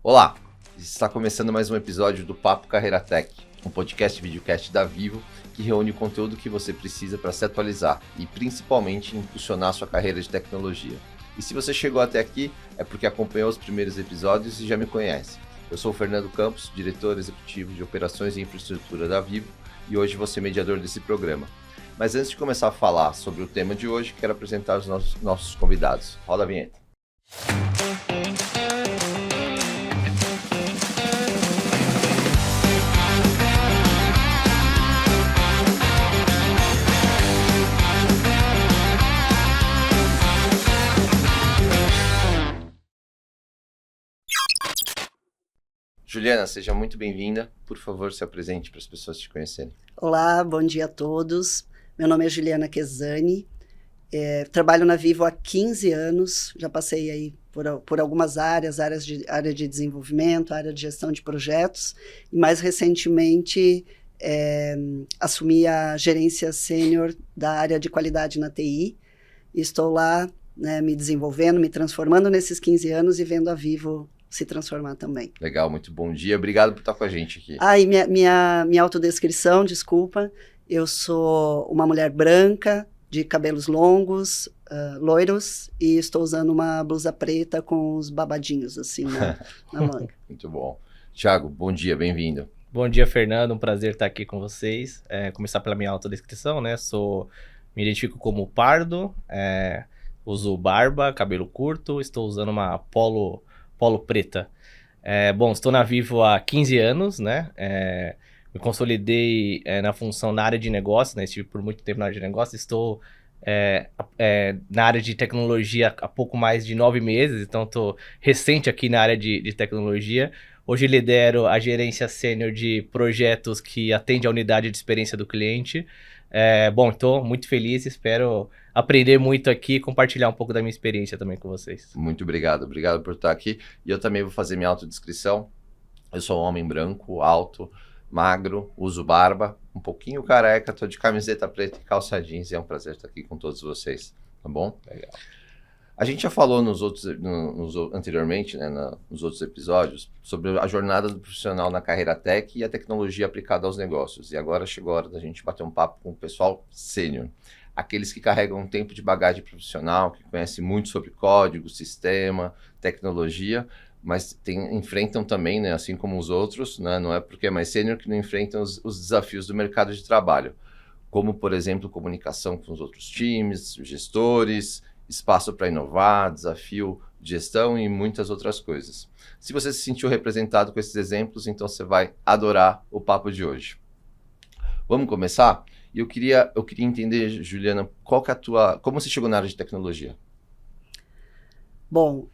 Olá, está começando mais um episódio do Papo Carreira Tech, um podcast e videocast da Vivo que reúne o conteúdo que você precisa para se atualizar e principalmente impulsionar sua carreira de tecnologia. E se você chegou até aqui, é porque acompanhou os primeiros episódios e já me conhece. Eu sou o Fernando Campos, diretor executivo de operações e infraestrutura da Vivo, e hoje vou ser mediador desse programa. Mas antes de começar a falar sobre o tema de hoje, quero apresentar os nossos convidados. Roda a vinheta. Juliana, seja muito bem-vinda. Por favor, se apresente para as pessoas te conhecerem. Olá, bom dia a todos. Meu nome é Juliana Quesani. Trabalho na Vivo há 15 anos. Já passei aí por algumas área de desenvolvimento, área de gestão de projetos. E mais recentemente, assumi a gerência sênior da área de qualidade na TI. E estou lá, me desenvolvendo, me transformando nesses 15 anos e vendo a Vivo se transformar também. Legal, muito bom dia. Obrigado por estar com a gente aqui. E minha autodescrição, desculpa. Eu sou uma mulher branca, de cabelos longos, loiros, e estou usando uma blusa preta com os babadinhos, assim, na manga. Muito bom. Thiago, bom dia, bem-vindo. Bom dia, Fernando. Um prazer estar aqui com vocês. Começar pela minha autodescrição, né? Me identifico como pardo, uso barba, cabelo curto, estou usando uma polo preta. Estou na Vivo há 15 anos, né? Me consolidei na função na área de negócio, né? Estive por muito tempo na área de negócio. Estou na área de tecnologia há pouco mais de 9 meses, então estou recente aqui na área de tecnologia. Hoje lidero a gerência sênior de projetos que atende a unidade de experiência do cliente. Estou muito feliz, espero aprender muito aqui e compartilhar um pouco da minha experiência também com vocês. Muito obrigado por estar aqui. E eu também vou fazer minha autodescrição. Eu sou um homem branco, alto, magro, uso barba, um pouquinho careca, estou de camiseta preta e calça jeans e é um prazer estar aqui com todos vocês, tá bom? Legal. A gente já falou anteriormente, né, nos outros episódios, sobre a jornada do profissional na carreira tech e a tecnologia aplicada aos negócios. E agora chegou a hora da gente bater um papo com o pessoal sênior. Aqueles que carregam um tempo de bagagem profissional, que conhecem muito sobre código, sistema, tecnologia, mas enfrentam também, né, assim como os outros, né, não é porque é mais sênior que não enfrentam os desafios do mercado de trabalho, como, por exemplo, comunicação com os outros times, gestores, espaço para inovar, desafio de gestão e muitas outras coisas. Se você se sentiu representado com esses exemplos, então você vai adorar o papo de hoje. Vamos começar? E eu queria entender, Juliana, como você chegou na área de tecnologia? Bom,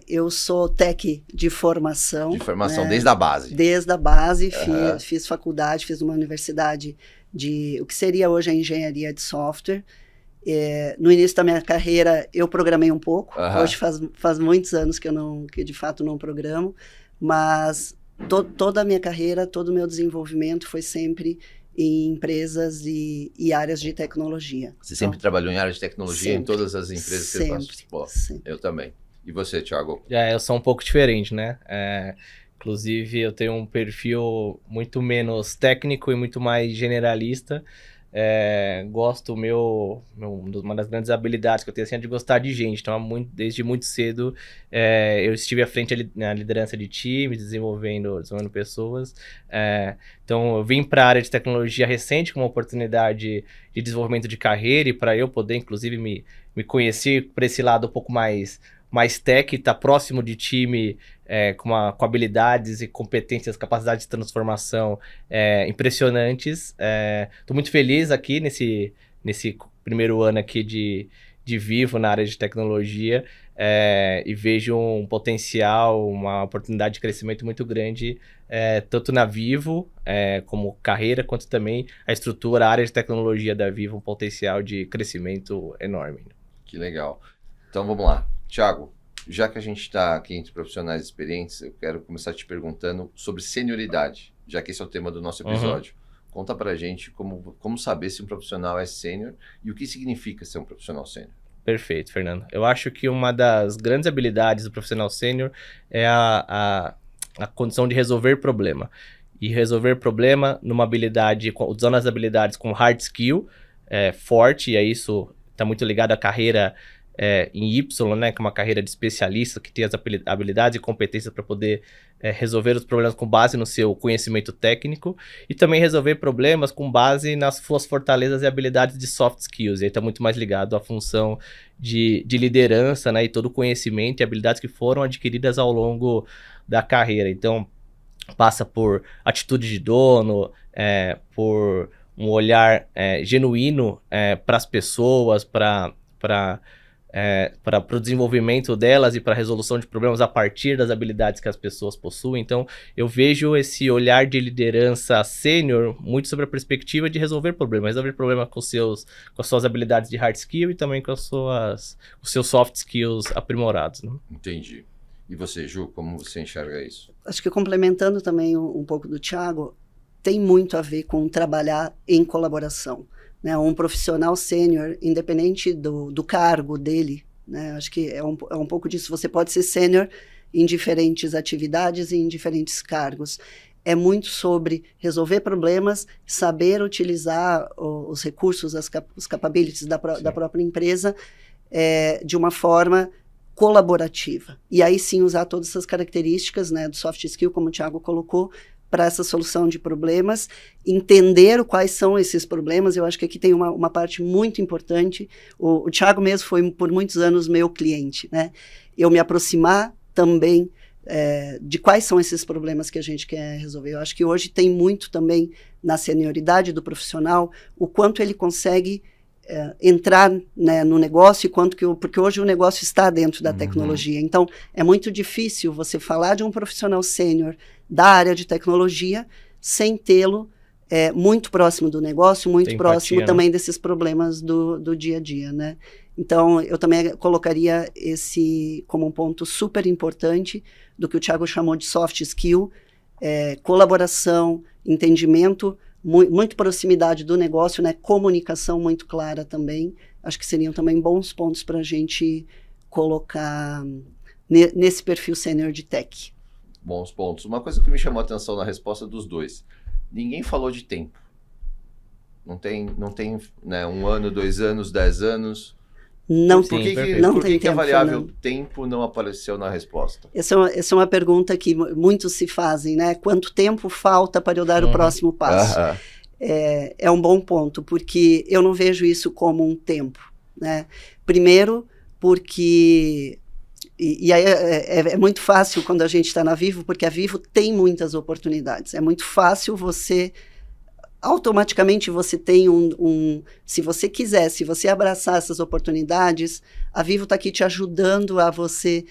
eu sou tech de formação. De formação, desde a base. Desde a base, fiz faculdade, fiz uma universidade de o que seria hoje a engenharia de software. No início da minha carreira, eu programei um pouco. Hoje faz muitos anos que de fato não programo, mas toda a minha carreira, todo o meu desenvolvimento foi sempre em empresas e áreas de tecnologia. Você sempre trabalhou em área de tecnologia sempre, em todas as empresas que você participou? Sempre. Eu também. E você, Thiago? Eu sou um pouco diferente, né? Inclusive, eu tenho um perfil muito menos técnico e muito mais generalista. Uma das grandes habilidades que eu tenho assim, é de gostar de gente. Então, desde muito cedo, eu estive à frente na liderança de times, desenvolvendo pessoas. Então, eu vim para a área de tecnologia recente com uma oportunidade de desenvolvimento de carreira e para eu poder, inclusive, me conhecer por esse lado um pouco mais tech, estar próximo de time com habilidades e competências, capacidades de transformação impressionantes. Estou muito feliz aqui nesse primeiro ano aqui de Vivo na área de tecnologia e vejo um potencial, uma oportunidade de crescimento muito grande, tanto na Vivo como carreira, quanto também a estrutura, a área de tecnologia da Vivo, um potencial de crescimento enorme. Que legal. Então vamos lá. Thiago, já que a gente está aqui entre profissionais experientes, eu quero começar te perguntando sobre senioridade, já que esse é o tema do nosso episódio. Conta pra gente como saber se um profissional é sênior e o que significa ser um profissional sênior. Perfeito, Fernando. Eu acho que uma das grandes habilidades do profissional sênior é a a condição de resolver problema. E resolver problema numa habilidade, usando as habilidades com hard skill forte, e aí isso está muito ligado à carreira em Y, né, que é uma carreira de especialista, que tem as habilidades e competências para poder resolver os problemas com base no seu conhecimento técnico, e também resolver problemas com base nas suas fortalezas e habilidades de soft skills, e aí está muito mais ligado à função de liderança, né, e todo o conhecimento e habilidades que foram adquiridas ao longo da carreira. Então, passa por atitude de dono, por um olhar genuíno para as pessoas, para o desenvolvimento delas e para a resolução de problemas a partir das habilidades que as pessoas possuem. Então, eu vejo esse olhar de liderança sênior muito sobre a perspectiva de resolver problemas com as suas habilidades de hard skill e também com os seus soft skills aprimorados. Né? Entendi. E você, Ju, como você enxerga isso? Acho que complementando também um pouco do Thiago, tem muito a ver com trabalhar em colaboração. Né, um profissional sênior, independente do cargo dele, né, acho que é um pouco disso. Você pode ser sênior em diferentes atividades e em diferentes cargos. É muito sobre resolver problemas, saber utilizar os recursos, os capabilities da própria empresa de uma forma colaborativa. E aí sim usar todas essas características, né, do soft skill, como o Thiago colocou, para essa solução de problemas, entender quais são esses problemas. Eu acho que aqui tem uma parte muito importante. O Thiago mesmo foi por muitos anos meu cliente, né? Eu me aproximar também de quais são esses problemas que a gente quer resolver. Eu acho que hoje tem muito também na senioridade do profissional, o quanto ele consegue entrar, né, no negócio, porque hoje o negócio está dentro da tecnologia. Então, é muito difícil você falar de um profissional sênior da área de tecnologia sem tê-lo muito próximo do negócio, muito tem próximo empatia, também né? desses problemas do dia a dia, né? Então, eu também colocaria esse como um ponto super importante do que o Thiago chamou de soft skill, colaboração, entendimento, muito proximidade do negócio, né? Comunicação muito clara também. Acho que seriam também bons pontos para a gente colocar nesse perfil sênior de tech. Bons pontos. Uma coisa que me chamou a atenção na resposta dos dois. Ninguém falou de tempo. Não tem né, 1 ano, 2 anos, 10 anos. Não Por tem, que, não por tem que a tempo, variável Fernando. tempo não apareceu na resposta? Essa é uma pergunta que muitos se fazem, né? Quanto tempo falta para eu dar o próximo passo? É um bom ponto, porque eu não vejo isso como um tempo, né? Primeiro, porque... E aí é muito fácil quando a gente está na Vivo, porque a Vivo tem muitas oportunidades. É muito fácil automaticamente você tem se você quiser, se você abraçar essas oportunidades, a Vivo está aqui te ajudando a você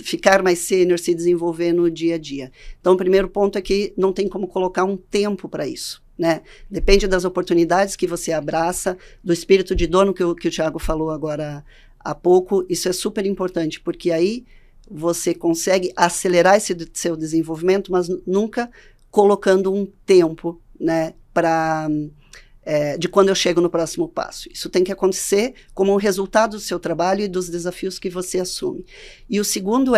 ficar mais sênior, se desenvolver no dia a dia. Então, o primeiro ponto é que não tem como colocar um tempo para isso, né? Depende das oportunidades que você abraça, do espírito de dono que o Thiago falou agora há pouco. Isso é super importante, porque aí você consegue acelerar esse seu desenvolvimento, mas nunca colocando um tempo, né, de quando eu chego no próximo passo. Isso tem que acontecer como um resultado do seu trabalho e dos desafios que você assume. E o segundo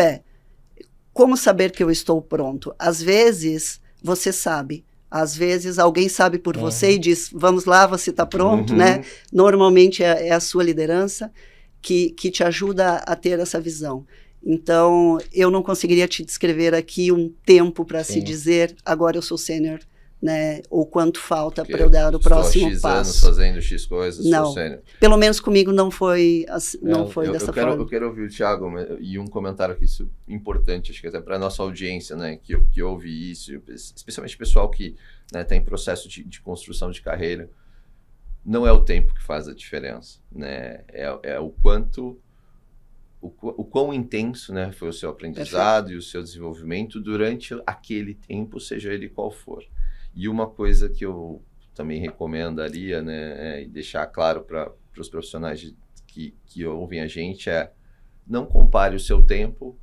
como saber que eu estou pronto? Às vezes, você sabe. Às vezes, alguém sabe por você e diz, vamos lá, você está pronto, né? Normalmente, é a sua liderança que te ajuda a ter essa visão. Então, eu não conseguiria te descrever aqui um tempo para se dizer, agora eu sou sênior, né, ou quanto falta para eu dar o próximo X passo. anos fazendo X coisas, não, sou sênior. Pelo menos comigo não foi dessa forma. Eu quero ouvir o Thiago e um comentário aqui importante, acho que até para a nossa audiência, né, que ouve isso, especialmente o pessoal que está em processo de construção de carreira. Não é o tempo que faz a diferença, né? É o quão intenso, né, foi o seu aprendizado e o seu desenvolvimento durante aquele tempo, seja ele qual for. E uma coisa que eu também recomendaria, né, e deixar claro para os profissionais que ouvem a gente não compare o seu tempo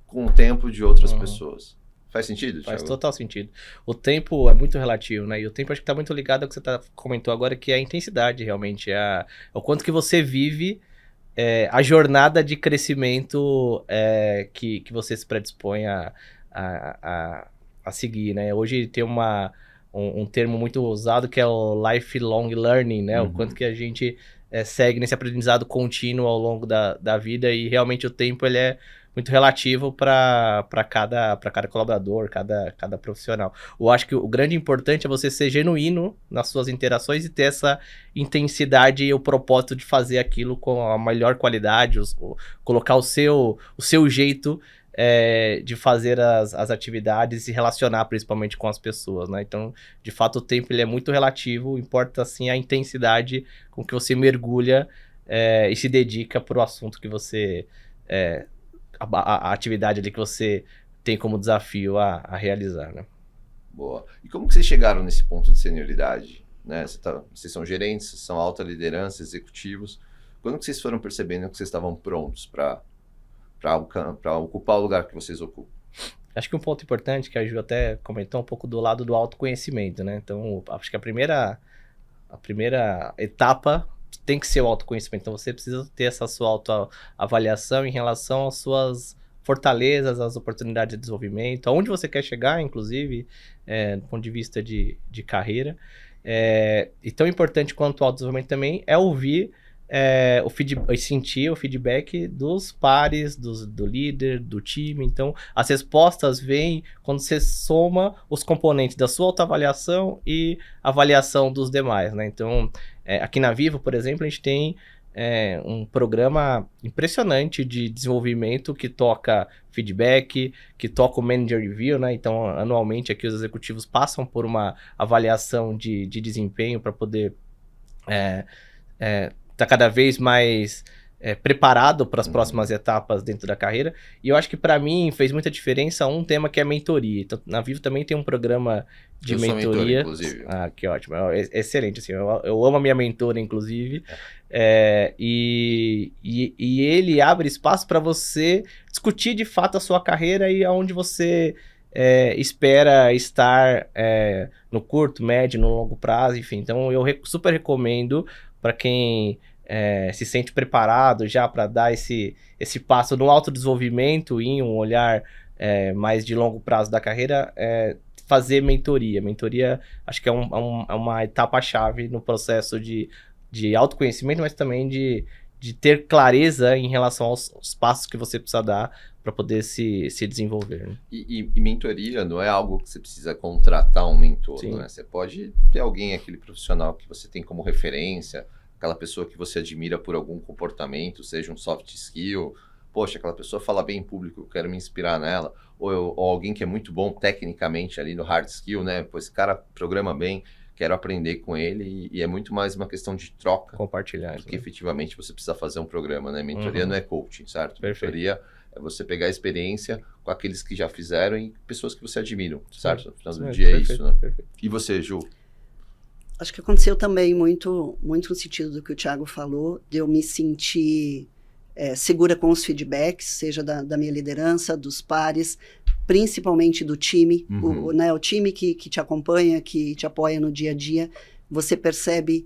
com o tempo de outras pessoas. Faz sentido, Thiago? Faz total sentido. O tempo é muito relativo, né? E o tempo acho que está muito ligado ao que você comentou agora, que é a intensidade, realmente. O quanto que você vive a jornada de crescimento que você se predispõe a seguir, né? Hoje tem um termo muito usado que é o lifelong learning, né? O quanto que a gente segue nesse aprendizado contínuo ao longo da vida, e realmente o tempo ele é muito relativo para cada colaborador, cada profissional. Eu acho que o grande importante é você ser genuíno nas suas interações e ter essa intensidade e o propósito de fazer aquilo com a melhor qualidade, colocar o seu jeito de fazer as atividades e se relacionar principalmente com as pessoas, né? Então, de fato, o tempo ele é muito relativo, importa assim a intensidade com que você mergulha e se dedica para o assunto que você... a atividade ali que você tem como desafio a realizar, né? Boa. E como que vocês chegaram nesse ponto de senioridade? Né? Vocês são gerentes, vocês são alta liderança, executivos. Quando que vocês foram percebendo que vocês estavam prontos para ocupar o lugar que vocês ocupam? Acho que um ponto importante que a Ju até comentou um pouco do lado do autoconhecimento, né? Então, acho que a primeira etapa tem que ser o autoconhecimento. Então, você precisa ter essa sua autoavaliação em relação às suas fortalezas, às oportunidades de desenvolvimento, aonde você quer chegar, inclusive, do ponto de vista de carreira. E tão importante quanto o autodesenvolvimento também é ouvir e sentir o feedback dos pares, do líder, do time. Então, as respostas vêm quando você soma os componentes da sua autoavaliação e avaliação dos demais, né? Então, aqui na Vivo, por exemplo, a gente tem um programa impressionante de desenvolvimento que toca feedback, que toca o Manager Review, né? Então, anualmente aqui os executivos passam por uma avaliação de desempenho para poder tá cada vez mais preparado para as próximas etapas dentro da carreira. E eu acho que para mim fez muita diferença um tema que é mentoria. Então, na Vivo também tem um programa de mentoria. Sou mentor, inclusive. Ah, que ótimo. Excelente. Assim, eu amo a minha mentora, inclusive. E ele abre espaço para você discutir de fato a sua carreira e aonde você espera estar no curto, médio, no longo prazo, enfim. Então, eu super recomendo para quem se sente preparado já para dar esse passo no autodesenvolvimento e em um olhar mais de longo prazo da carreira, fazer mentoria. Mentoria, acho que é uma etapa-chave no processo de autoconhecimento, mas também de ter clareza em relação aos passos que você precisa dar para poder se desenvolver. Né? E mentoria não é algo que você precisa contratar um mentor, né? Você pode ter alguém, aquele profissional que você tem como referência, aquela pessoa que você admira por algum comportamento, seja um soft skill, poxa, aquela pessoa fala bem em público, eu quero me inspirar nela, ou alguém que é muito bom tecnicamente ali no hard skill, né? Pô, esse cara programa bem, quero aprender com ele, e é muito mais uma questão de troca. Compartilhar. Porque efetivamente você precisa fazer um programa, né? Mentoria não é coaching, certo? Perfeito. Mentoria é você pegar a experiência com aqueles que já fizeram e pessoas que você admira, certo? No final do dia é isso, né? Perfeito. E você, Ju? Acho que aconteceu também muito no sentido do que o Thiago falou, de eu me sentir segura com os feedbacks, seja da minha liderança, dos pares, principalmente do time, o time que te acompanha, que te apoia no dia a dia, você percebe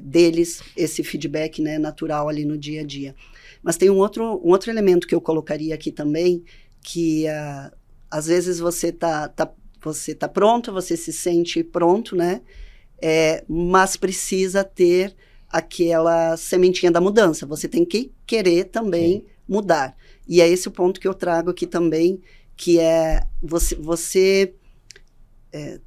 deles esse feedback, né, natural ali no dia a dia. Mas tem um outro elemento que eu colocaria aqui também, que às vezes você tá pronto, você se sente pronto, né? Mas precisa ter aquela sementinha da mudança. Você tem que querer também mudar. E é esse o ponto que eu trago aqui também, que é você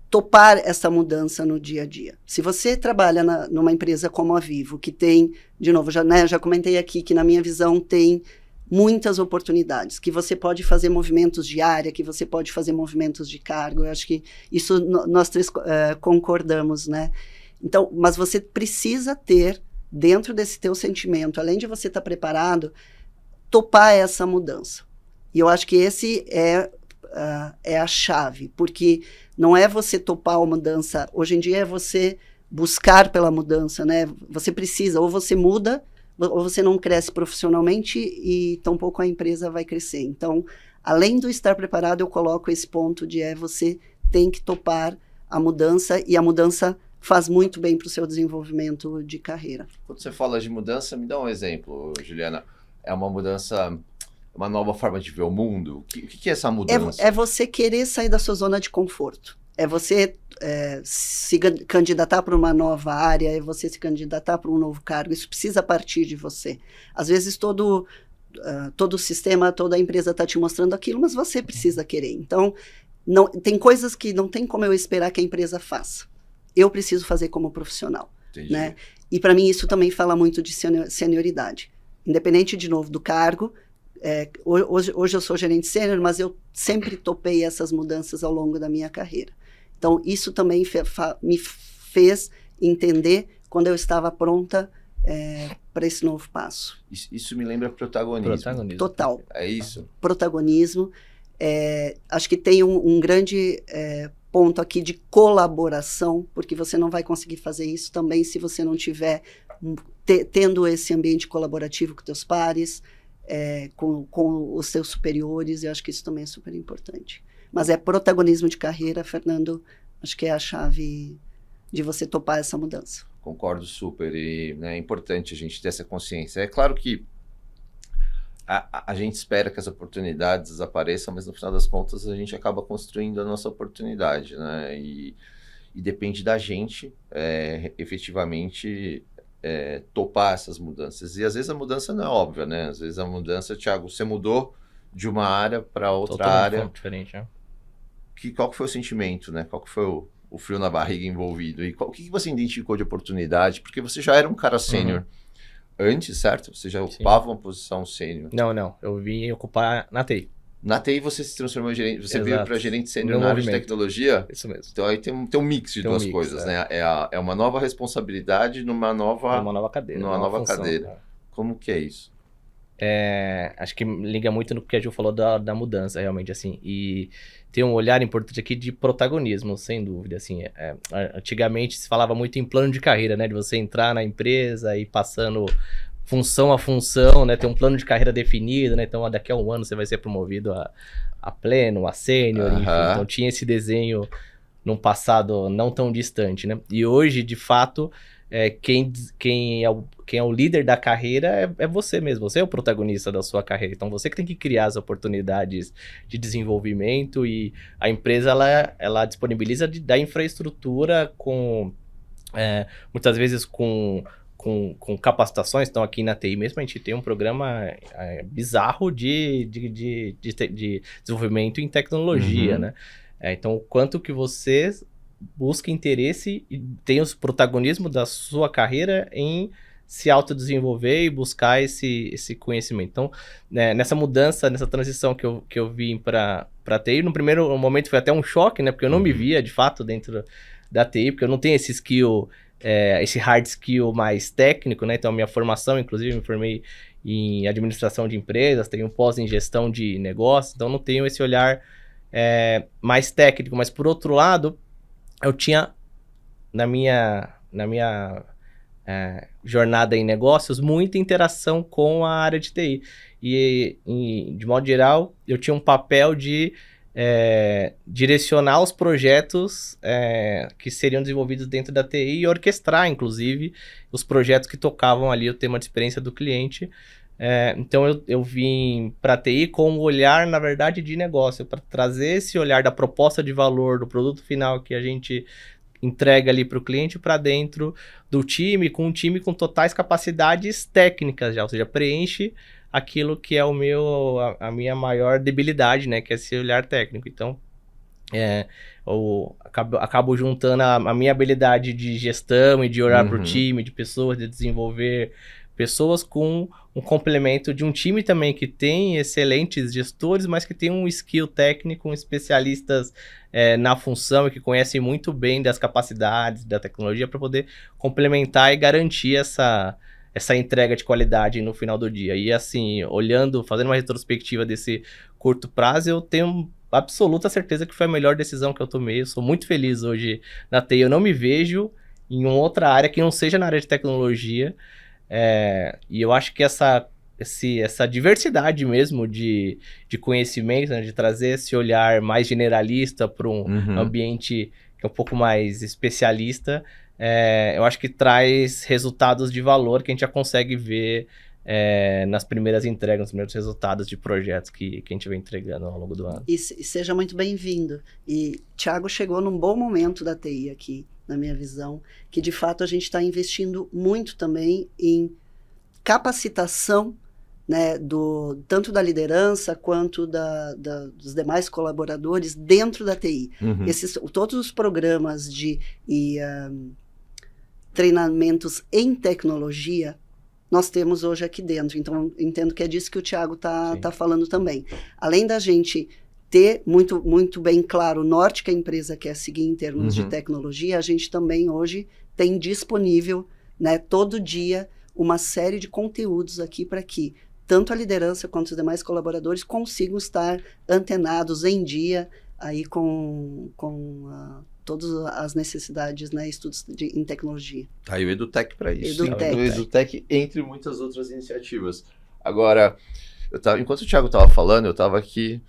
topar essa mudança no dia a dia. Se você trabalha numa empresa como a Vivo, que tem, de novo, já comentei aqui que na minha visão tem muitas oportunidades, que você pode fazer movimentos de área, que você pode fazer movimentos de cargo. Eu acho que isso nós três concordamos, né? Então, mas você precisa ter, dentro desse teu sentimento, além de você estar preparado, topar essa mudança. E eu acho que esse é a chave, porque não é você topar a mudança, hoje em dia é você buscar pela mudança, né? Você precisa, ou você muda, ou você não cresce profissionalmente e tampouco a empresa vai crescer. Então, além do estar preparado, eu coloco esse ponto de você tem que topar a mudança, e a mudança faz muito bem para o seu desenvolvimento de carreira. Quando você fala de mudança, me dá um exemplo, Juliana. É uma mudança uma nova forma de ver o mundo? O que é essa mudança? É você querer sair da sua zona de conforto. É você se candidatar para uma nova área, é você se candidatar para um novo cargo. Isso precisa partir de você. Às vezes todo o sistema, toda a empresa está te mostrando aquilo, mas você precisa querer. Então, tem coisas que não tem como eu esperar que a empresa faça. Eu preciso fazer como profissional. Entendi. Né? E para mim isso também fala muito de senioridade. Independente, de novo, do cargo, hoje eu sou gerente sênior, mas eu sempre topei essas mudanças ao longo da minha carreira. Então, isso também me fez entender quando eu estava pronta para esse novo passo. Isso me lembra protagonismo. Total. É isso? Protagonismo. Acho que tem um grande ponto aqui de colaboração, porque você não vai conseguir fazer isso também se você não tiver tendo esse ambiente colaborativo com teus pares, com os seus superiores, e acho que isso também é super importante. Mas protagonismo de carreira, Fernando, acho que é a chave de você topar essa mudança. Concordo super, e é importante a gente ter essa consciência. É claro que a gente espera que as oportunidades apareçam, mas no final das contas a gente acaba construindo a nossa oportunidade, né? E depende da gente efetivamente topar essas mudanças. E às vezes a mudança não é óbvia, né? Às vezes a mudança, Thiago, você mudou de uma área para outra totalmente área. Diferente, né? Qual que foi o sentimento, né? Qual que foi o frio na barriga envolvido? E o que você identificou de oportunidade? Porque você já era um cara sênior antes, certo? Você já ocupava uma posição sênior. Não. Eu vim ocupar na TI. Na TI você se transformou em gerente, você Exato. veio para gerente sênior na área de tecnologia? Isso mesmo. Então aí tem um mix de duas coisas, né? É uma nova responsabilidade numa nova cadeira. Numa nova função, cadeira. né? Como que é isso? Acho que liga muito no que a Ju falou da mudança, realmente, assim. E tem um olhar importante aqui de protagonismo, sem dúvida, assim. Antigamente se falava muito em plano de carreira, né? De você entrar na empresa e passando função a função, né? Ter um plano de carreira definido, né? Então, daqui a um ano você vai ser promovido a pleno, a sênior, enfim. Então, tinha esse desenho num passado não tão distante, né? E hoje, de fato, quem é o líder da carreira é você mesmo. Você é o protagonista da sua carreira. Então, você que tem que criar as oportunidades de desenvolvimento, e a empresa, ela disponibiliza da infraestrutura muitas vezes com capacitações. Então, aqui na TI mesmo, a gente tem um programa bizarro de desenvolvimento em tecnologia, né? Então, o quanto que você busca interesse e tem o protagonismo da sua carreira em se autodesenvolver e buscar esse conhecimento. Então, nessa mudança, nessa transição que eu vim para TI, no primeiro momento foi até um choque, né? Porque eu não me via, de fato, dentro da TI, porque eu não tenho esse skill, esse hard skill mais técnico, né? Então, a minha formação, inclusive, me formei em administração de empresas, tenho pós em gestão de negócios, então não tenho esse olhar mais técnico. Mas, por outro lado, eu tinha, na minha jornada em negócios, muita interação com a área de TI. E, de modo geral, eu tinha um papel de direcionar os projetos que seriam desenvolvidos dentro da TI e orquestrar, inclusive, os projetos que tocavam ali o tema de experiência do cliente. Então, eu vim para a TI com um olhar, na verdade, de negócio, para trazer esse olhar da proposta de valor do produto final que a gente entrega ali para o cliente, para dentro do time, com um time com totais capacidades técnicas já, ou seja, preenche aquilo que é a minha maior debilidade, né, que é esse olhar técnico. Então, eu acabo juntando a minha habilidade de gestão e de olhar para o time, de pessoas, de desenvolver pessoas, com um complemento de um time também que tem excelentes gestores, mas que tem um skill técnico, especialistas na função e que conhecem muito bem das capacidades da tecnologia para poder complementar e garantir essa entrega de qualidade no final do dia. E assim, fazendo uma retrospectiva desse curto prazo, eu tenho absoluta certeza que foi a melhor decisão que eu tomei. Eu sou muito feliz hoje na TI. Eu não me vejo em outra área que não seja na área de tecnologia. E eu acho que essa diversidade mesmo de conhecimento, né, de trazer esse olhar mais generalista para um ambiente que é um pouco mais especialista, eu acho que traz resultados de valor que a gente já consegue ver nas primeiras entregas, nos primeiros resultados de projetos que a gente vem entregando ao longo do ano. E seja muito bem-vindo. E Thiago chegou num bom momento da TI aqui, na minha visão, que de fato a gente está investindo muito também em capacitação, né, tanto da liderança quanto dos demais colaboradores dentro da TI. Todos os programas de treinamentos em tecnologia nós temos hoje aqui dentro. Então, entendo que é disso que o Thiago tá falando também. Além da gente ter muito, muito bem claro o norte que a empresa quer seguir em termos de tecnologia, a gente também hoje tem disponível, né, todo dia uma série de conteúdos aqui para que tanto a liderança quanto os demais colaboradores consigam estar antenados em dia aí com todas as necessidades, né, estudos em tecnologia. Tá aí o EduTech para isso. EduTech. O EduTech, entre muitas outras iniciativas. Agora, enquanto o Thiago estava falando, eu estava aqui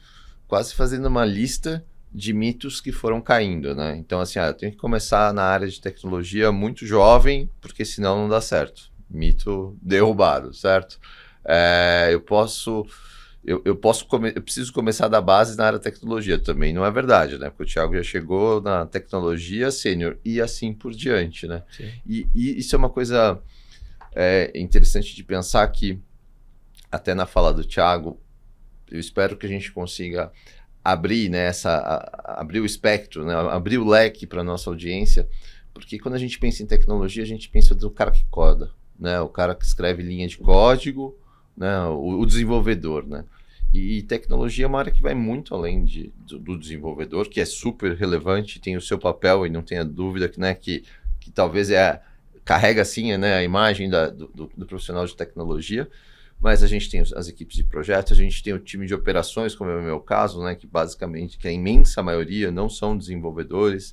quase fazendo uma lista de mitos que foram caindo, né? Então, assim, eu tenho que começar na área de tecnologia muito jovem, porque senão não dá certo. Mito derrubado, certo? Eu preciso começar da base na área de tecnologia também, não é verdade, né? Porque o Thiago já chegou na tecnologia sênior e assim por diante, né? E isso é uma coisa interessante de pensar que, até na fala do Thiago, eu espero que a gente consiga abrir, né, abrir o espectro, né, abrir o leque para a nossa audiência, porque quando a gente pensa em tecnologia, a gente pensa do cara que coda, né? O cara que escreve linha de código, né? O desenvolvedor, né? E tecnologia é uma área que vai muito além do desenvolvedor, que é super relevante, tem o seu papel e não tenha dúvida que, né, que talvez carrega assim, né, a imagem do profissional de tecnologia, mas a gente tem as equipes de projetos, a gente tem o time de operações, como é o meu caso, né, que basicamente, que a imensa maioria não são desenvolvedores.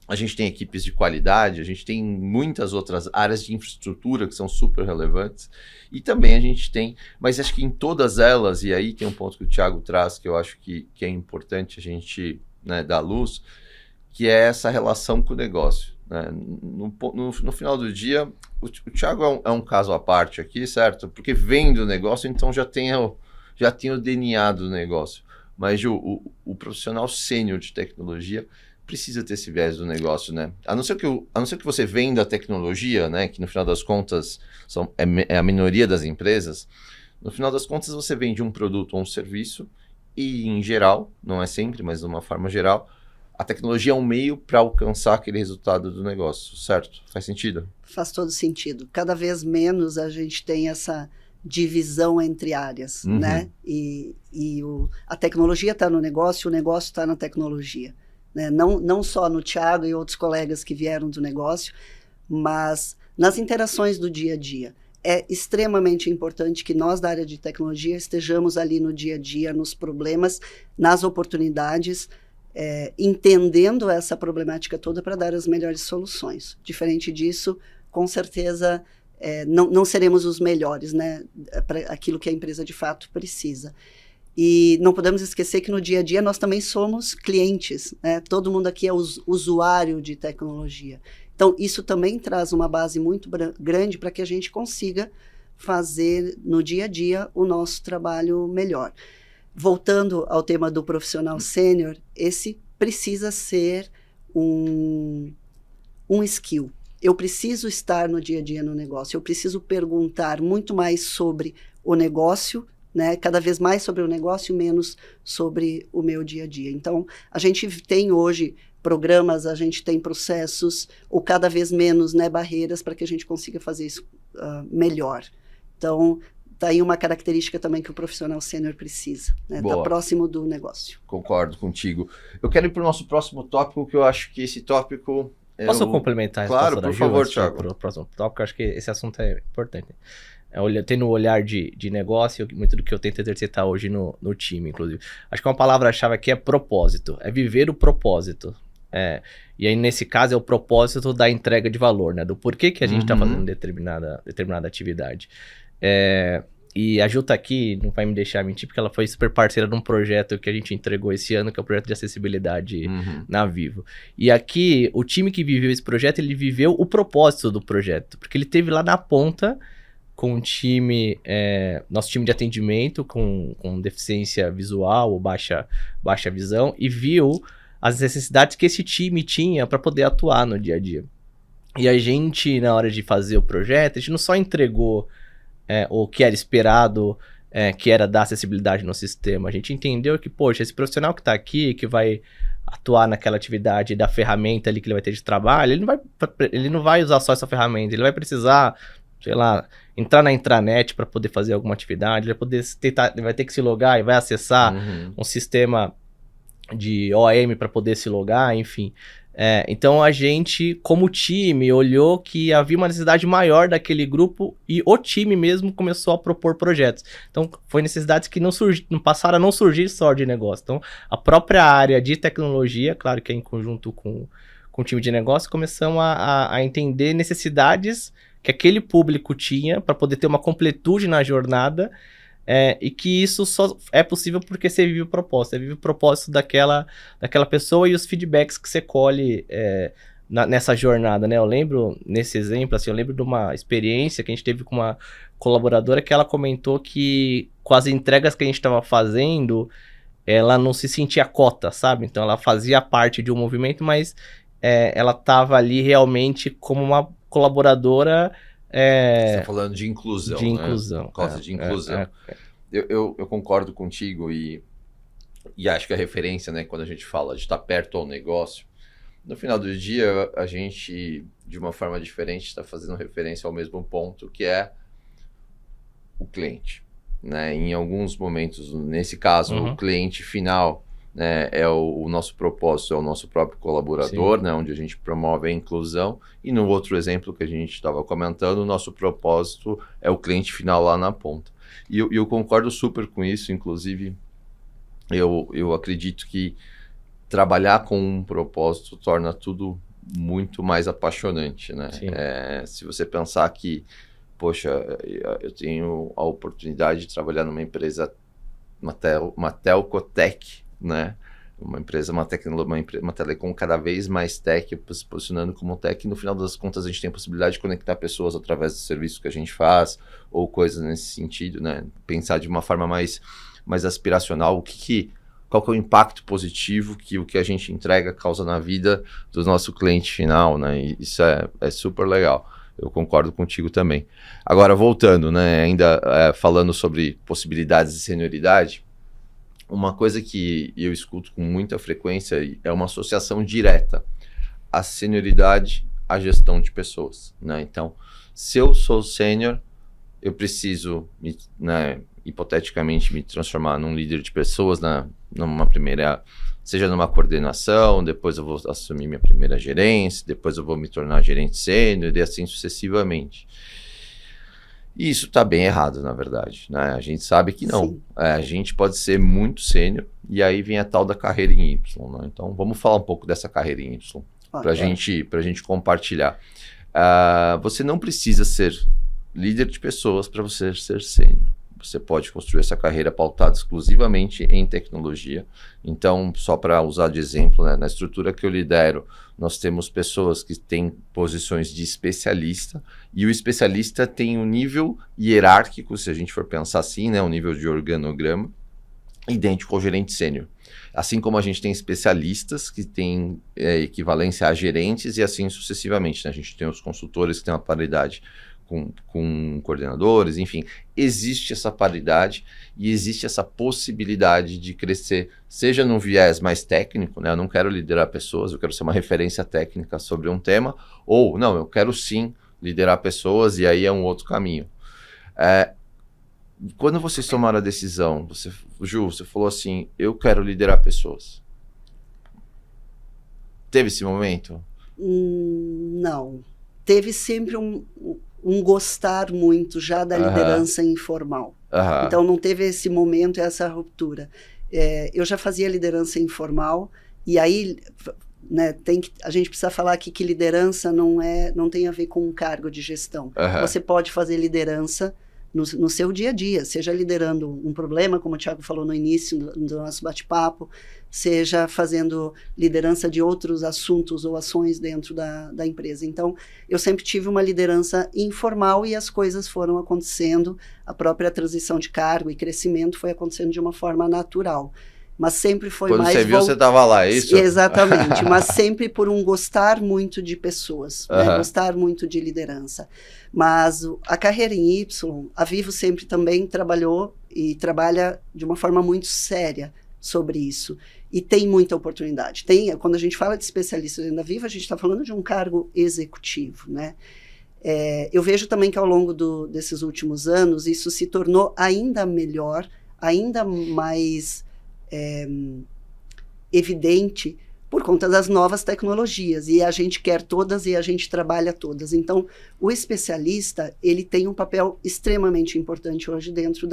A gente tem equipes de qualidade, a gente tem muitas outras áreas de infraestrutura que são super relevantes. E também a gente tem, mas acho que em todas elas, e aí tem um ponto que o Thiago traz que eu acho que é importante a gente, né, dar luz, que é essa relação com o negócio, né? No final do dia, o Thiago é um caso à parte aqui, certo? Porque vem do negócio, então já tem o DNA do negócio. Mas o profissional sênior de tecnologia precisa ter esse viés do negócio, né? A não ser que você venda a tecnologia, né? Que no final das contas é a minoria das empresas. No final das contas você vende um produto ou um serviço e, em geral, não é sempre, mas de uma forma geral, a tecnologia é um meio para alcançar aquele resultado do negócio, certo? Faz sentido? Faz todo sentido. Cada vez menos a gente tem essa divisão entre áreas, né? E a tecnologia está no negócio, o negócio está na tecnologia. Né? Não só no Thiago e outros colegas que vieram do negócio, mas nas interações do dia a dia. É extremamente importante que nós da área de tecnologia estejamos ali no dia a dia, nos problemas, nas oportunidades, entendendo essa problemática toda para dar as melhores soluções. Diferente disso, com certeza, não seremos os melhores, né, para aquilo que a empresa de fato precisa. E não podemos esquecer que no dia a dia nós também somos clientes, né? Todo mundo aqui é usuário de tecnologia. Então, isso também traz uma base muito grande para que a gente consiga fazer no dia a dia o nosso trabalho melhor. Voltando ao tema do profissional sênior, esse precisa ser um skill. Eu preciso estar no dia a dia no negócio, eu preciso perguntar muito mais sobre o negócio, né? Cada vez mais sobre o negócio, menos sobre o meu dia a dia. Então, a gente tem hoje programas, a gente tem processos, ou cada vez menos, né, barreiras para que a gente consiga fazer isso melhor. Então, tá aí uma característica também que o profissional sênior precisa, né? Tá próximo do negócio. Concordo contigo. Eu quero ir para o nosso próximo tópico, que eu acho que esse tópico... Posso complementar a resposta da Gil? Claro, por favor, Thiago. Para o próximo tópico, eu acho que esse assunto é importante. Tendo um olhar de negócio, muito do que eu tento exercitar hoje no time, inclusive. Acho que uma palavra-chave aqui é propósito, é viver o propósito. E aí, nesse caso, é o propósito da entrega de valor, né? Do porquê que a gente está fazendo determinada atividade. E a Gil tá aqui, não vai me deixar mentir, porque ela foi super parceira de um projeto que a gente entregou esse ano, que é o projeto de acessibilidade na Vivo. E aqui, o time que viveu esse projeto, ele viveu o propósito do projeto, porque ele teve lá na ponta com um time, nosso time de atendimento com deficiência visual ou baixa visão, e viu as necessidades que esse time tinha para poder atuar no dia a dia. E a gente, na hora de fazer o projeto, a gente não só entregou o que era esperado, que era dar acessibilidade no sistema. A gente entendeu que, poxa, esse profissional que está aqui, que vai atuar naquela atividade da ferramenta ali que ele vai ter de trabalho, ele não vai usar só essa ferramenta, ele vai precisar, sei lá, entrar na intranet para poder fazer alguma atividade, ele vai ter que se logar e vai acessar um sistema de OAM para poder se logar, enfim. Então a gente, como time, olhou que havia uma necessidade maior daquele grupo e o time mesmo começou a propor projetos. Então foi necessidades que não passaram a não surgir só de negócio. Então a própria área de tecnologia, claro que é em conjunto com o time de negócio, começamos a entender necessidades que aquele público tinha para poder ter uma completude na jornada. E que isso só é possível porque você vive o propósito. Você vive o propósito daquela pessoa e os feedbacks que você colhe nessa jornada, né? Eu lembro, nesse exemplo, assim, eu lembro de uma experiência que a gente teve com uma colaboradora que ela comentou que com as entregas que a gente estava fazendo, ela não se sentia cota, sabe? Então ela fazia parte de um movimento, mas ela estava ali realmente como uma colaboradora... Você está falando de inclusão, de inclusão, né? Cota de inclusão. Eu concordo contigo e acho que a referência, né, quando a gente fala de estar perto ao negócio, no final do dia a gente, de uma forma diferente, está fazendo referência ao mesmo ponto, que é o cliente, né? Em alguns momentos, nesse caso, o cliente final, né, é o nosso propósito, é o nosso próprio colaborador, né, onde a gente promove a inclusão, e no outro exemplo que a gente estava comentando, o nosso propósito é o cliente final lá na ponta. E eu concordo super com isso, inclusive eu acredito que trabalhar com um propósito torna tudo muito mais apaixonante, né? Se você pensar que, poxa, eu tenho a oportunidade de trabalhar numa empresa, uma telcotech, né? Uma empresa, uma telecom cada vez mais tech, se posicionando como tech, e no final das contas a gente tem a possibilidade de conectar pessoas através do serviço que a gente faz, ou coisas nesse sentido, né? Pensar de uma forma mais aspiracional, qual que é o impacto positivo que o que a gente entrega causa na vida do nosso cliente final, né? E isso é super legal. Eu concordo contigo também. Agora, voltando, né? Ainda falando sobre possibilidades de senioridade, uma coisa que eu escuto com muita frequência é uma associação direta à senioridade à gestão de pessoas, né? Então, se eu sou sênior, eu preciso, hipoteticamente, me transformar num líder de pessoas numa primeira, seja numa coordenação, depois eu vou assumir minha primeira gerência, depois eu vou me tornar gerente sênior e assim sucessivamente. E isso está bem errado, na verdade, né? A gente sabe que não. A gente pode ser muito sênior e aí vem a tal da carreira em Y, né? Então, vamos falar um pouco dessa carreira em Y para a gente compartilhar. Você não precisa ser líder de pessoas para você ser sênior. Você pode construir essa carreira pautada exclusivamente em tecnologia. Então, só para usar de exemplo, né, na estrutura que eu lidero, nós temos pessoas que têm posições de especialista, e o especialista tem um nível hierárquico, se a gente for pensar assim, né, um nível de organograma, idêntico ao gerente sênior. Assim como a gente tem especialistas que têm equivalência a gerentes e assim sucessivamente, né? A gente tem os consultores que têm uma paridade com coordenadores, enfim, existe essa paridade e existe essa possibilidade de crescer, seja num viés mais técnico, né? Eu não quero liderar pessoas, eu quero ser uma referência técnica sobre um tema, ou não, eu quero sim liderar pessoas e aí é um outro caminho. Quando vocês tomaram a decisão, você falou assim, eu quero liderar pessoas. Teve esse momento? Não. Teve sempre um gostar muito já da liderança informal. Então não teve esse momento, essa ruptura. Eu já fazia liderança informal e aí, né, a gente precisa falar aqui que liderança não tem a ver com um cargo de gestão. Você pode fazer liderança no seu dia a dia, seja liderando um problema, como o Thiago falou no início do nosso bate-papo, seja fazendo liderança de outros assuntos ou ações dentro da empresa. Então, eu sempre tive uma liderança informal e as coisas foram acontecendo, a própria transição de cargo e crescimento foi acontecendo de uma forma natural. Mas sempre foi Quando mais... você viu, você estava lá, é isso? Exatamente, mas sempre por um gostar muito de pessoas, né? Gostar muito de liderança. Mas a carreira em Y, a Vivo sempre também trabalhou e trabalha de uma forma muito séria sobre isso. E tem muita oportunidade. Quando a gente fala de especialista dentro da Vivo, a gente está falando de um cargo executivo, né? Eu vejo também que ao longo desses últimos anos, isso se tornou ainda melhor, ainda mais evidente por conta das novas tecnologias, e a gente quer todas e a gente trabalha todas. Então, o especialista, ele tem um papel extremamente importante hoje dentro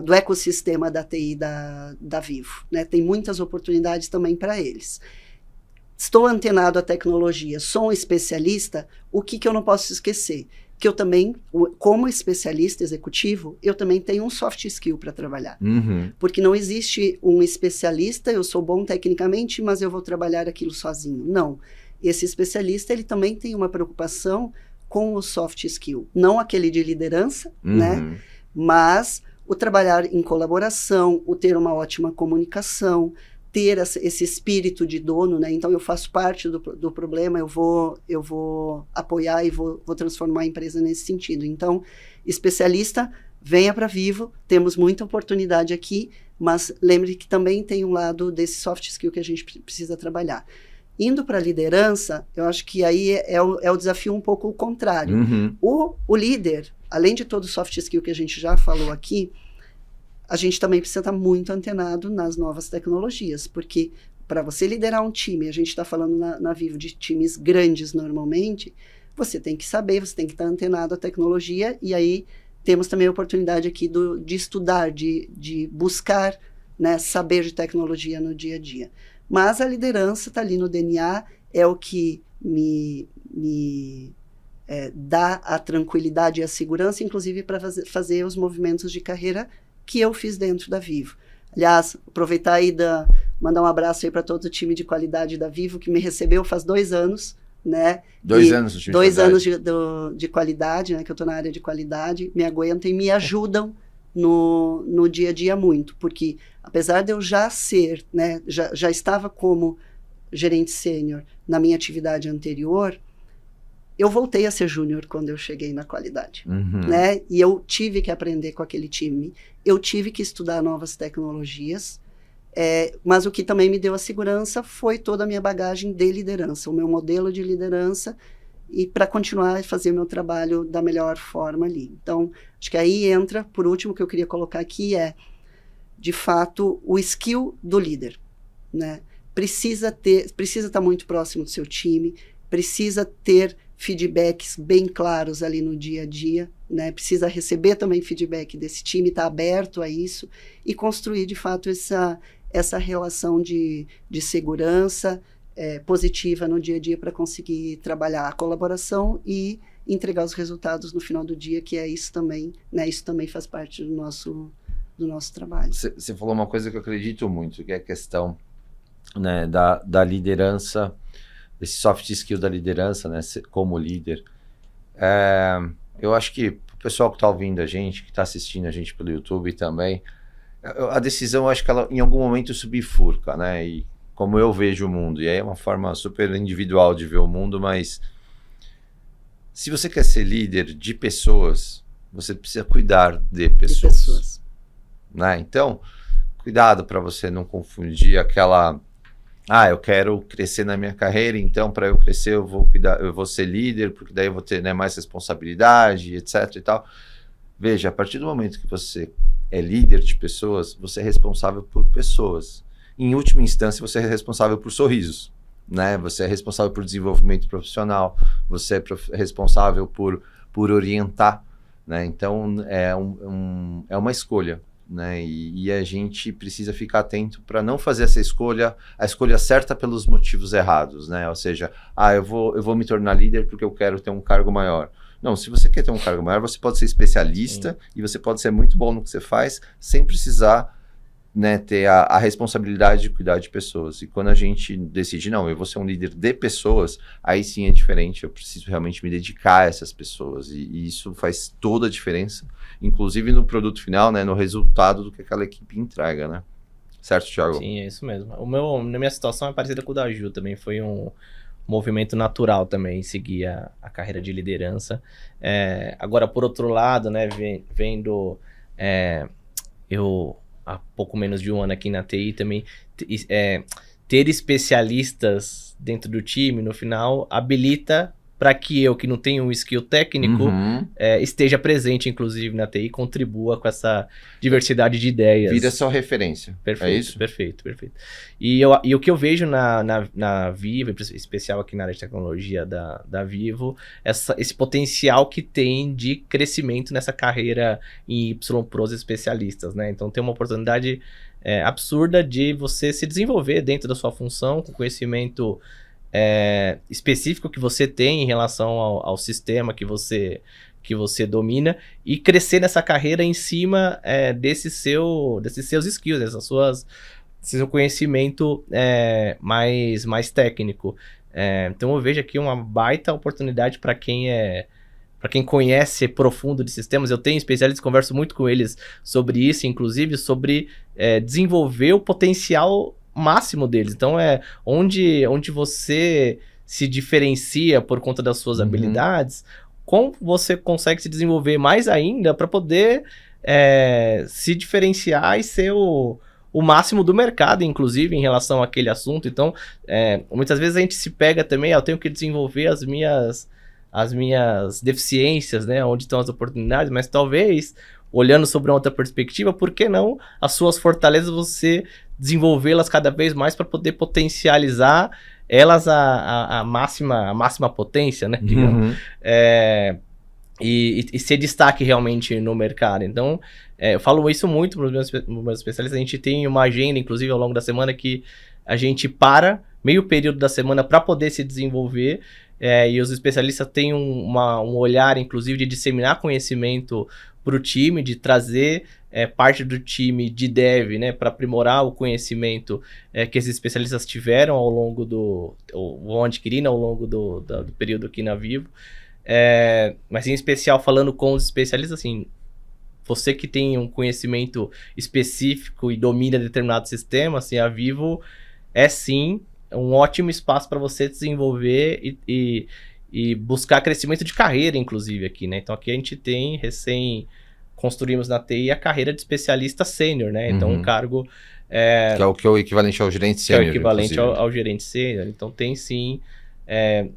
do ecossistema da TI da Vivo, né? Tem muitas oportunidades também para eles. Estou antenado à tecnologia, sou um especialista, o que eu não posso esquecer? Que eu também, como especialista executivo, eu também tenho um soft skill para trabalhar. Porque não existe um especialista, eu sou bom tecnicamente, mas eu vou trabalhar aquilo sozinho. Não. Esse especialista, ele também tem uma preocupação com o soft skill. Não aquele de liderança, né? Mas o trabalhar em colaboração, o ter uma ótima comunicação, ter esse espírito de dono, né? Então eu faço parte do problema, eu vou apoiar e vou transformar a empresa nesse sentido. Então, especialista, venha para Vivo, temos muita oportunidade aqui, mas lembre que também tem um lado desse soft skill que a gente precisa trabalhar. Indo para a liderança, eu acho que aí é o desafio um pouco o contrário. O líder, além de todo o soft skill que a gente já falou aqui, a gente também precisa estar muito antenado nas novas tecnologias, porque para você liderar um time, a gente está falando na Vivo de times grandes normalmente, você tem que saber, você tem que estar antenado à tecnologia, e aí temos também a oportunidade aqui de estudar, de buscar, né, saber de tecnologia no dia a dia. Mas a liderança está ali no DNA, é o que me dá a tranquilidade e a segurança, inclusive para fazer os movimentos de carreira que eu fiz dentro da Vivo. Aliás, aproveitar aí mandar um abraço aí para todo o time de qualidade da Vivo, que me recebeu faz 2 anos, né? 2 anos no time de 2 anos de qualidade, né? Que eu estou na área de qualidade, me aguentam e me ajudam no dia a dia muito, porque apesar de eu já ser, né, já estava como gerente sênior na minha atividade anterior, eu voltei a ser júnior quando eu cheguei na qualidade, né? E eu tive que aprender com aquele time, eu tive que estudar novas tecnologias, mas o que também me deu a segurança foi toda a minha bagagem de liderança, o meu modelo de liderança, e para continuar a fazer o meu trabalho da melhor forma ali. Então, acho que aí entra, por último, o que eu queria colocar aqui de fato, o skill do líder, né? Precisa estar muito próximo do seu time, precisa ter feedbacks bem claros ali no dia a dia, né? Precisa receber também feedback desse time, estar aberto a isso e construir, de fato, essa relação de segurança positiva no dia a dia para conseguir trabalhar a colaboração e entregar os resultados no final do dia, que é isso também, né? Isso também faz parte do nosso trabalho. Você falou uma coisa que eu acredito muito, que é a questão, né, da liderança, desse soft skill da liderança, né, como líder. Eu acho que o pessoal que está ouvindo a gente, que está assistindo a gente pelo YouTube também, a decisão, eu acho que ela em algum momento subfurca, né, e como eu vejo o mundo, e aí é uma forma super individual de ver o mundo, mas se você quer ser líder de pessoas, você precisa cuidar de pessoas. Né? Então, cuidado para você não confundir aquela... eu quero crescer na minha carreira, então para eu crescer eu vou ser líder, porque daí eu vou ter, né, mais responsabilidade, etc e tal. Veja, a partir do momento que você é líder de pessoas, você é responsável por pessoas. Em última instância, você é responsável por sorrisos, né? Você é responsável por desenvolvimento profissional, você é responsável por orientar, né? Então, é uma escolha, né? E a gente precisa ficar atento para não fazer essa escolha, a escolha certa pelos motivos errados, né? Ou seja, eu vou me tornar líder porque eu quero ter um cargo maior. Não, se você quer ter um cargo maior, você pode ser especialista e você pode ser muito bom no que você faz, sem precisar, né, ter a responsabilidade de cuidar de pessoas. E quando a gente decide, não, eu vou ser um líder de pessoas, aí sim é diferente, eu preciso realmente me dedicar a essas pessoas. E isso faz toda a diferença, inclusive no produto final, né, no resultado do que aquela equipe entrega, né? Certo, Thiago? Sim, é isso mesmo. Na minha situação é parecida com o da Ju também, foi um movimento natural também, seguir a carreira de liderança. Agora, por outro lado, né, vendo eu há pouco menos de um ano aqui na TI também, ter especialistas dentro do time, no final, habilita para que eu, que não tenho um skill técnico, esteja presente, inclusive, na TI, e contribua com essa diversidade de ideias. Vira sua referência. Perfeito, é isso? Perfeito. E o que eu vejo na Vivo, em especial aqui na área de tecnologia da Vivo, esse potencial que tem de crescimento nessa carreira em Y-Pros especialistas, né? Então tem uma oportunidade absurda de você se desenvolver dentro da sua função, com conhecimento específico que você tem em relação ao sistema que você domina, e crescer nessa carreira em cima desses seus skills, seu conhecimento mais técnico. Então eu vejo aqui uma baita oportunidade para quem conhece profundo de sistemas. Eu tenho especialistas, converso muito com eles sobre isso, inclusive sobre desenvolver o potencial máximo deles. Então onde você se diferencia por conta das suas habilidades, como você consegue se desenvolver mais ainda para poder se diferenciar e ser o máximo do mercado, inclusive, em relação àquele assunto. Então, muitas vezes a gente se pega também, eu tenho que desenvolver as minhas deficiências, né? Onde estão as oportunidades, mas talvez, olhando sobre uma outra perspectiva, por que não as suas fortalezas você desenvolvê-las cada vez mais para poder potencializar elas a máxima potência, né? Digamos. E ser destaque realmente no mercado. Então, eu falo isso muito para os meus especialistas. A gente tem uma agenda, inclusive, ao longo da semana, que a gente para meio período da semana para poder se desenvolver. E os especialistas têm um olhar, inclusive, de disseminar conhecimento para o time, de trazer parte do time de dev, né, para aprimorar o conhecimento que esses especialistas tiveram ao longo vão adquirindo ao longo do período aqui na Vivo. Mas em especial falando com os especialistas, assim, você que tem um conhecimento específico e domina determinado sistema, assim, a Vivo é sim um ótimo espaço para você desenvolver e buscar crescimento de carreira, inclusive, aqui, né? Então aqui a gente tem, construímos na TI a carreira de especialista sênior, né? Então um cargo... que é o equivalente ao gerente sênior. Que é o equivalente ao gerente sênior. Então tem sim,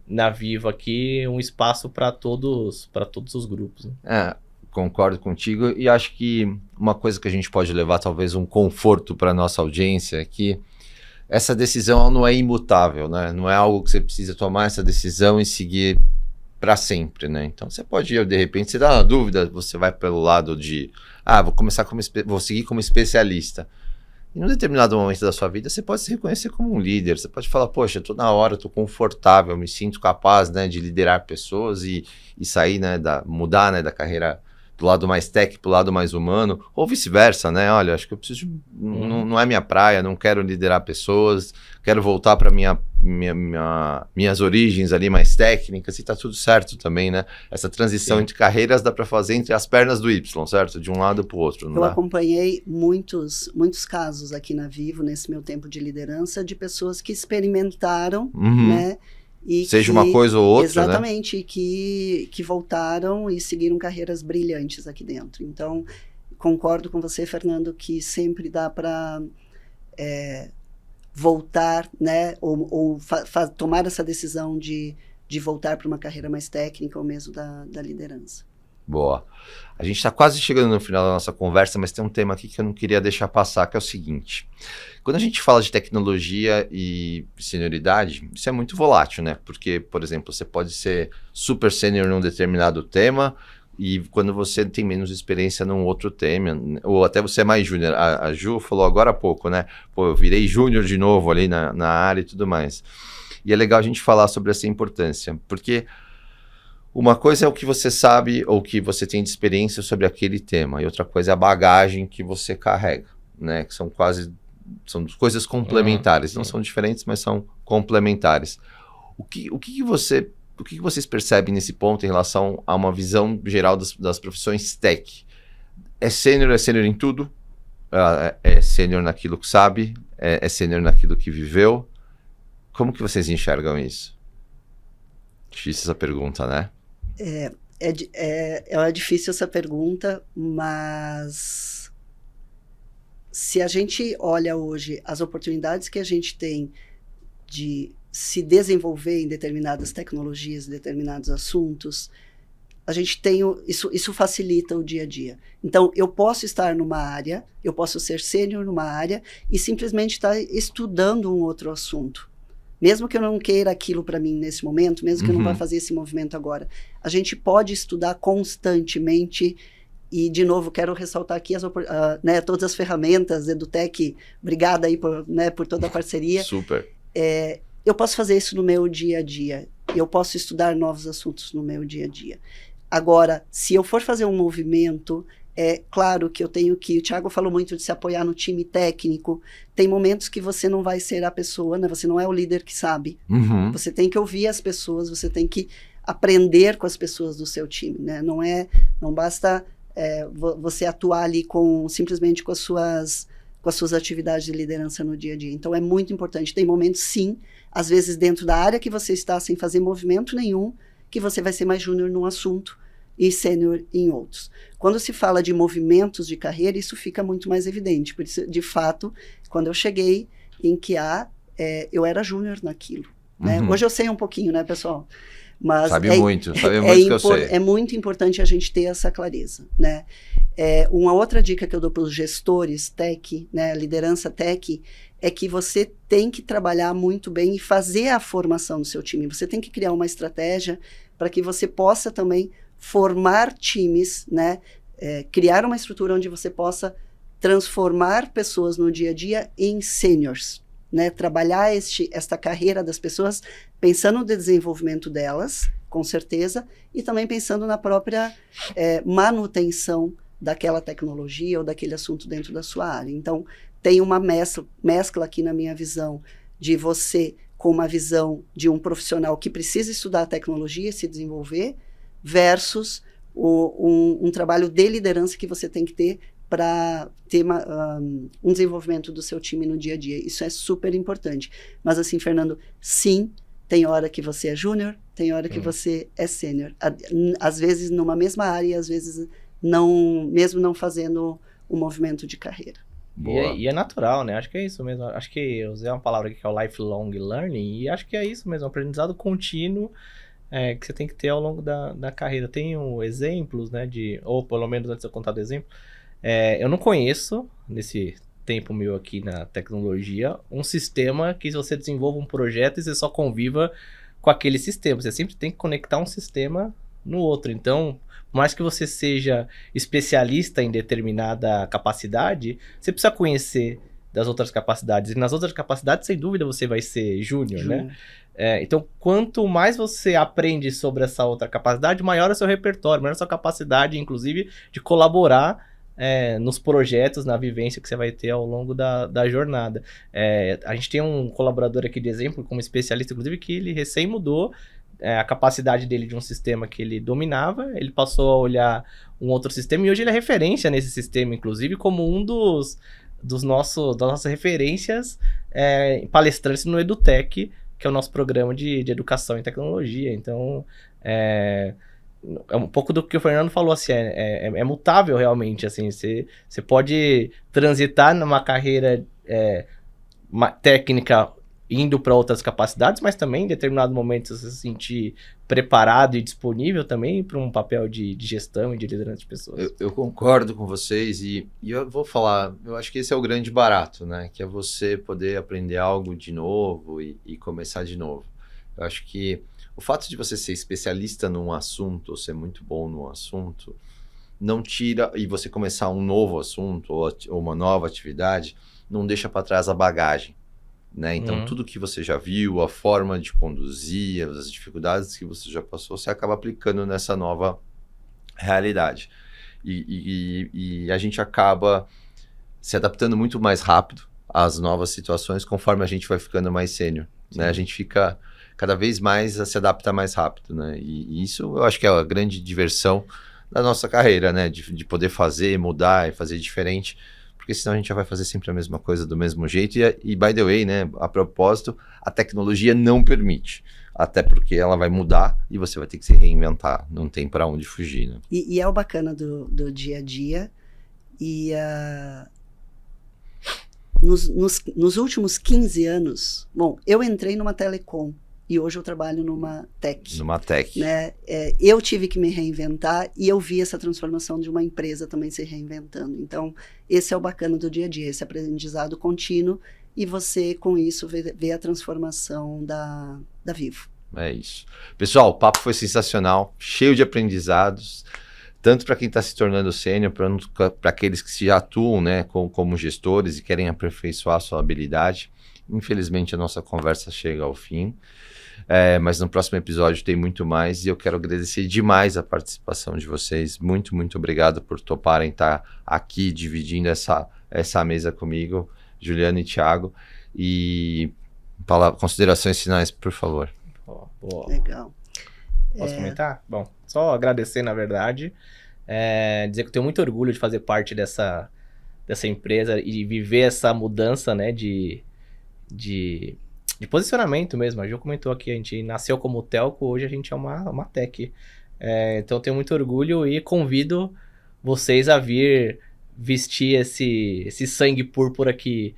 na Vivo aqui, um espaço para todos os grupos, né? Concordo contigo, e acho que uma coisa que a gente pode levar, talvez um conforto para nossa audiência, é que essa decisão não é imutável, né? Não é algo que você precisa tomar essa decisão e seguir para sempre, né? Então você pode, de repente, você dá uma dúvida, você vai pelo lado de vou seguir como especialista. E num determinado momento da sua vida, você pode se reconhecer como um líder. Você pode falar, poxa, tô na hora, tô confortável, me sinto capaz, né, de liderar pessoas e sair, né, mudar, né, da carreira do lado mais tech pro lado mais humano, ou vice-versa, né? Olha, acho que eu preciso não é minha praia, não quero liderar pessoas, quero voltar para minhas origens ali mais técnicas, e tá tudo certo também, né? Essa transição entre carreiras dá para fazer entre as pernas do Y, certo? De um lado pro outro, não dá? Acompanhei muitos casos aqui na Vivo, nesse meu tempo de liderança, de pessoas que experimentaram, né? E seja uma coisa ou outra, exatamente, né? que voltaram e seguiram carreiras brilhantes aqui dentro. Então, concordo com você, Fernando, que sempre dá para voltar, né? Ou tomar essa decisão de voltar para uma carreira mais técnica ou mesmo da liderança. Boa. A gente está quase chegando no final da nossa conversa, mas tem um tema aqui que eu não queria deixar passar, que é o seguinte. Quando a gente fala de tecnologia e senioridade, isso é muito volátil, né? Porque, por exemplo, você pode ser super sênior num determinado tema e quando você tem menos experiência num outro tema, ou até você é mais júnior. A Ju falou agora há pouco, né? Pô, eu virei júnior de novo ali na área e tudo mais. E é legal a gente falar sobre essa importância, porque Uma coisa é o que você sabe ou que você tem de experiência sobre aquele tema, e outra coisa é a bagagem que você carrega, né? Que são coisas complementares, não são diferentes, mas são complementares. O que vocês percebem nesse ponto em relação a uma visão geral das profissões tech? É sênior em tudo? É sênior naquilo que sabe? É sênior naquilo que viveu? Como que vocês enxergam isso? Difícil essa pergunta, né? É difícil essa pergunta, mas se a gente olha hoje as oportunidades que a gente tem de se desenvolver em determinadas tecnologias, determinados assuntos, a gente tem isso facilita o dia a dia. Então, eu posso estar numa área, eu posso ser sênior numa área e simplesmente estar estudando um outro assunto. Mesmo que eu não queira aquilo para mim nesse momento, mesmo que eu não vá fazer esse movimento agora, a gente pode estudar constantemente. E, de novo, quero ressaltar aqui todas as ferramentas, EduTech, obrigada aí por toda a parceria. Super. Eu posso fazer isso no meu dia a dia, eu posso estudar novos assuntos no meu dia a dia. Agora, se eu for fazer um movimento, é claro que o Thiago falou muito de se apoiar no time técnico, tem momentos que você não vai ser a pessoa, né? Você não é o líder que sabe. Você tem que ouvir as pessoas, você tem que aprender com as pessoas do seu time, né? Não basta você atuar ali simplesmente com as suas atividades de liderança no dia a dia. Então, é muito importante. Tem momentos, sim, às vezes dentro da área que você está sem fazer movimento nenhum, que você vai ser mais júnior num assunto e sênior em outros. Quando se fala de movimentos de carreira, isso fica muito mais evidente. Por isso, de fato, quando eu cheguei em QA, eu era júnior naquilo. Né? Hoje eu sei um pouquinho, né, pessoal? Mas sabe muito que eu sei. É muito importante a gente ter essa clareza, né? Uma outra dica que eu dou para os gestores tech, né, liderança tech, é que você tem que trabalhar muito bem e fazer a formação do seu time. Você tem que criar uma estratégia para que você possa também formar times, né? Criar uma estrutura onde você possa transformar pessoas no dia a dia em seniors, né? Trabalhar esta carreira das pessoas pensando no desenvolvimento delas, com certeza, e também pensando na própria manutenção daquela tecnologia ou daquele assunto dentro da sua área. Então, tem uma mescla aqui na minha visão de você com uma visão de um profissional que precisa estudar a tecnologia e se desenvolver versus um trabalho de liderança que você tem que ter para ter um desenvolvimento do seu time no dia a dia. Isso é super importante. Mas assim, Fernando, sim, tem hora que você é júnior, tem hora que você é sênior. Às vezes numa mesma área e às vezes não, mesmo não fazendo um movimento de carreira. E é natural, né? Acho que é isso mesmo. Acho que eu usei uma palavra aqui que é o lifelong learning, e acho que é isso mesmo, aprendizado contínuo que você tem que ter ao longo da carreira. Tenho exemplos, né, ou pelo menos antes de eu contar do exemplo, eu não conheço, nesse tempo meu aqui na tecnologia, um sistema que você desenvolva um projeto e você só conviva com aquele sistema. Você sempre tem que conectar um sistema no outro. Então, por mais que você seja especialista em determinada capacidade, você precisa conhecer das outras capacidades. E nas outras capacidades, sem dúvida, você vai ser júnior, né? Então, quanto mais você aprende sobre essa outra capacidade, maior é o seu repertório, maior é a sua capacidade, inclusive, de colaborar nos projetos, na vivência que você vai ter ao longo da jornada. A gente tem um colaborador aqui de exemplo, como especialista, inclusive, que ele recém mudou a capacidade dele de um sistema que ele dominava, ele passou a olhar um outro sistema, e hoje ele é referência nesse sistema, inclusive, como um das nossas referências palestrantes no EduTech, que é o nosso programa de educação em tecnologia. Então, é um pouco do que o Fernando falou, assim, é mutável realmente, assim, você pode transitar numa carreira técnica indo para outras capacidades, mas também em determinado momento você se sentir preparado e disponível também para um papel de gestão e de liderança de pessoas. Eu concordo com vocês e eu vou falar, eu acho que esse é o grande barato, né? Que é você poder aprender algo de novo e começar de novo. Eu acho que o fato de você ser especialista num assunto, ou ser muito bom num assunto, não tira, e você começar um novo assunto ou uma nova atividade, não deixa para trás a bagagem. né? Então, tudo que você já viu, a forma de conduzir, as dificuldades que você já passou, você acaba aplicando nessa nova realidade. E a gente acaba se adaptando muito mais rápido às novas situações conforme a gente vai ficando mais sênior, né? A gente fica cada vez mais a se adaptar mais rápido, né? E isso eu acho que é a grande diversão da nossa carreira, né? De poder fazer, mudar e fazer diferente, porque senão a gente já vai fazer sempre a mesma coisa do mesmo jeito. E by the way, né? A propósito, a tecnologia não permite, até porque ela vai mudar e você vai ter que se reinventar, não tem para onde fugir, né? E é o bacana do dia a dia. E nos últimos 15 anos, bom, eu entrei numa telecom e hoje eu trabalho numa tech. Numa tech. Né? Eu tive que me reinventar e eu vi essa transformação de uma empresa também se reinventando. Então, esse é o bacana do dia a dia, esse aprendizado contínuo, e você, com isso, vê a transformação da Vivo. É isso. Pessoal, o papo foi sensacional, cheio de aprendizados, tanto para quem está se tornando sênior, para aqueles que já atuam, né, como gestores e querem aperfeiçoar a sua habilidade. Infelizmente, a nossa conversa chega ao fim, mas no próximo episódio tem muito mais, e eu quero agradecer demais a participação de vocês. Muito, muito obrigado por toparem estar aqui dividindo essa mesa comigo, Juliana e Thiago. E considerações finais, por favor. Boa. Legal. Posso comentar? Bom, só agradecer, na verdade, dizer que eu tenho muito orgulho de fazer parte dessa empresa e viver essa mudança, né, de posicionamento mesmo. A Ju comentou aqui, a gente nasceu como telco, hoje a gente é uma tech. Então eu tenho muito orgulho e convido vocês a vir vestir esse sangue púrpura que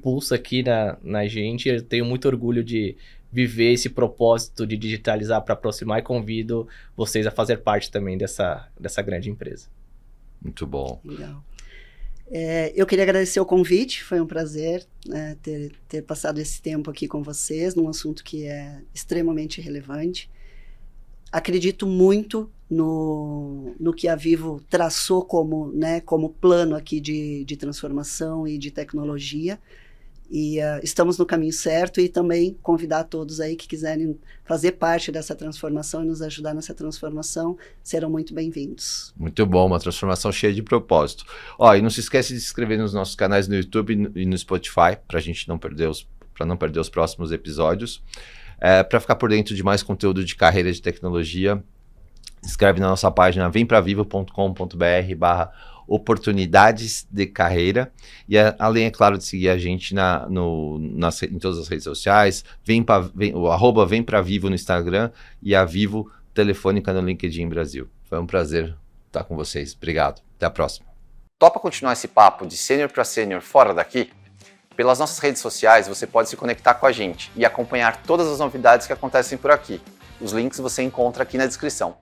pulsa aqui na gente. Eu tenho muito orgulho de viver esse propósito de digitalizar para aproximar, e convido vocês a fazer parte também dessa grande empresa. Muito bom. Legal. Eu queria agradecer o convite, foi um prazer, né, ter passado esse tempo aqui com vocês, num assunto que é extremamente relevante. Acredito muito no que a Vivo traçou como plano aqui de transformação e de tecnologia. E estamos no caminho certo, e também convidar todos aí que quiserem fazer parte dessa transformação e nos ajudar nessa transformação, serão muito bem-vindos. Muito bom, uma transformação cheia de propósito. E não se esquece de se inscrever nos nossos canais no YouTube e no Spotify, para a gente não perder os próximos episódios. Para ficar por dentro de mais conteúdo de carreira de tecnologia, inscreve na nossa página vempravivo.com.br/oportunidades de carreira, e além, é claro, de seguir a gente em todas as redes sociais, o @vempravivo no Instagram e a Vivo Telefônica no LinkedIn Brasil. Foi um prazer estar com vocês. Obrigado. Até a próxima. Topa continuar esse papo de sênior para sênior fora daqui? Pelas nossas redes sociais você pode se conectar com a gente e acompanhar todas as novidades que acontecem por aqui. Os links você encontra aqui na descrição.